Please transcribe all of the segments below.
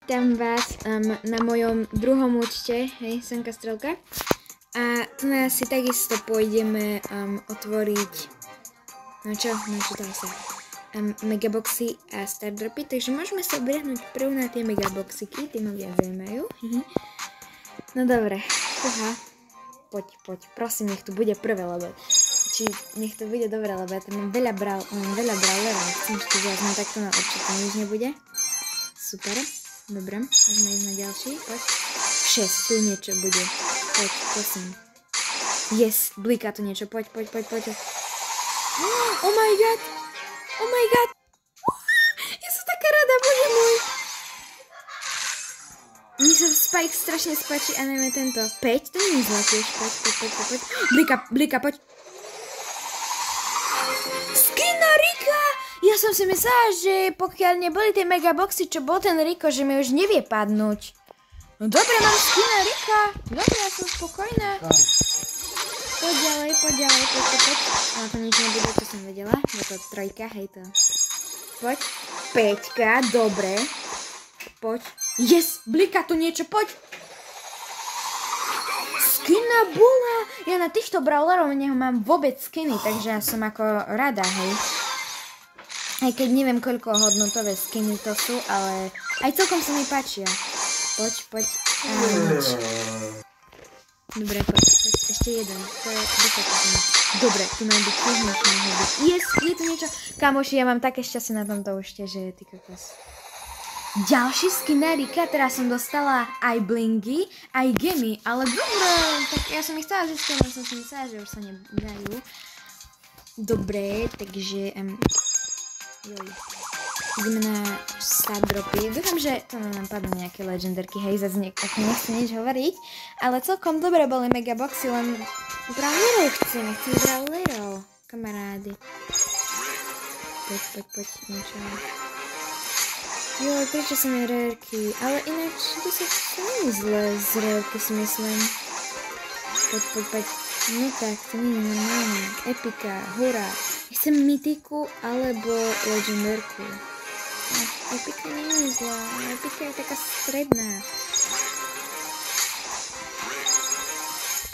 Vítam vás na mojom druhom účte, hej, som Kastrelka. A tu nás si takisto pôjdeme otvoriť, no čo to sa, megaboxy a stardropy, takže môžeme sa obriehnúť prv na tie megaboxiky, tie ma viac zaujímajú. No dobre, poď, prosím, nech tu bude prvé, lebo nech to bude dobré, lebo ja tam mám veľa brawlerov, chcem ešte viac, no tak to na určite nič nebude. Super. Dobre, môžeme ísť na ďalší, poď. 6, tu niečo bude. Poď, prosím. Yes, bliká tu niečo, poď. Oh my god! Ja som taká rada, bože môj. Mne sa Spike strašne spáči a najmä tento. 5, to nie je zle tiež, poď. Blika, poď. Skin na Rika! Ja som si myslela, že pokiaľ neboli tie megaboxy, čo bol ten Rico, že mi už nevie padnúť. No dobre, mám skina Rika. Dobre, ja som spokojná. Poď ďalej. Ale to nič nebude, to som vedela. Je to 3, hej to. Poď. 5, dobre. Poď. Yes, blika tu niečo, poď. Skina bola. Ja na týchto brawlerov mám vôbec skiny, takže ja som ako rada, hej. Aj keď neviem, koľko hodnotové skiny to sú, ale aj celkom sa mi páčia. Poď. Dobre, poď. Ešte jeden. To je vysoký. Dobre, tu nám byť tiež niečo mohlo byť. Yes, je tu niečo. Kamoši, ja mám také šťastie na tomto účte, že je ty kokos. Ďalší skin na Rika, teraz som dostala aj blingy, aj gemy, ale dobre, tak ja som ich chcela získať, ale som si myslela, že už sa nedajú. Dobre, takže... ideme na stardropy. Dúfam, že to nám padnú nejaké legendarky, hej, zase nechcem nič hovoriť, ale celkom dobre boli megaboxy, len brawlerov chcem brawlerov, kamarády. Poď, niečo. Jo, prečo som je rarky, ale ináč to sa nie je zle z rarky, si myslím. Poď. No tak, to nie je normálne. Epika, hurá. Chcem mytiku alebo legendarku. Epika nie je zlá, Epika je taká stredná.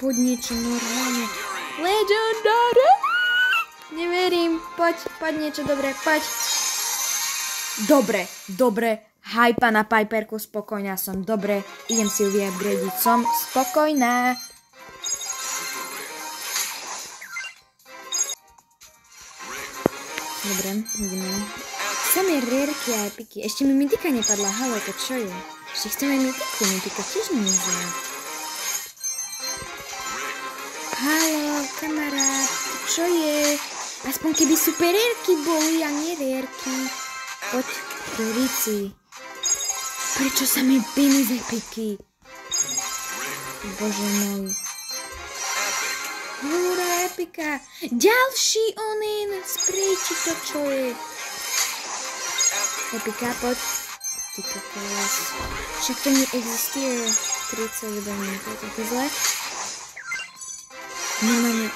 Poď niečo normálne. Legendary! Neverím, poď niečo dobré, poď. Dobre, hypa na Piperku, spokojná som, dobre, idem si ju vyupgradiť, som spokojná. Dobre, ideme. Samé rarky a epiky. Ešte mi mytika nepadla, halo, to čo je? Ešte chceme mytiku, mytika tiež nie je zlá. Halo, kamarát, čo je? Aspoň keby super rarky boli a nie rarky. Poď, Rici. Prečo sa mi piny z epiky? Bože môj. Hurá, Epika. Ďalší onen. Sprejči to, čo je. Epika, poď. Ty kokos. Však to neexistuje. 30 minút, to je také zle.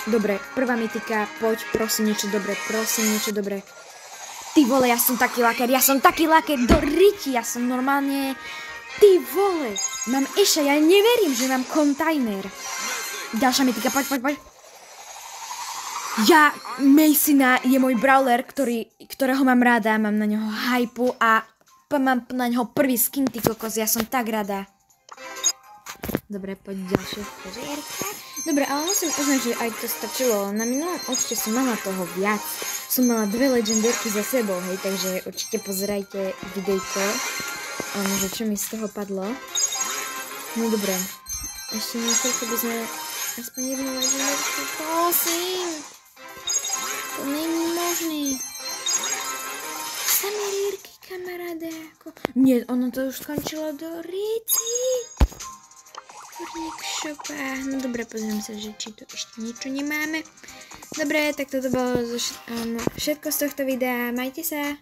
Dobre, prvá mytika. Poď, prosím, niečo dobré. Ty vole, ja som taký laker do riti. Ja som normálne... Ty vole. Mám eša, ja neverím, že mám kontajner. Ďalšia mytika, poď. Masona je môj brawler, ktorého mám rada, mám na neho hypu a mám na neho prvý skin, ty kokos, ja som tak rada. Dobre, poď ďalšie žierka. Dobre, ale musím uznať, že aj to stačilo, na minulom účte som mala toho viac. Som mala 2 legendarky za sebou, hej, takže určite pozerajte videjko, že čo mi z toho padlo. No dobre, ešte niekoľko by sme aspoň jednu legendarku, prosím. To není možný. Samé rírky, kamaráde. Nie, ono to už skončilo do Rici. Kurník šopa. No dobre, pozriem sa, že či tu ešte niečo nemáme. Dobre, tak toto bolo všetko z tohto videa. Majte sa.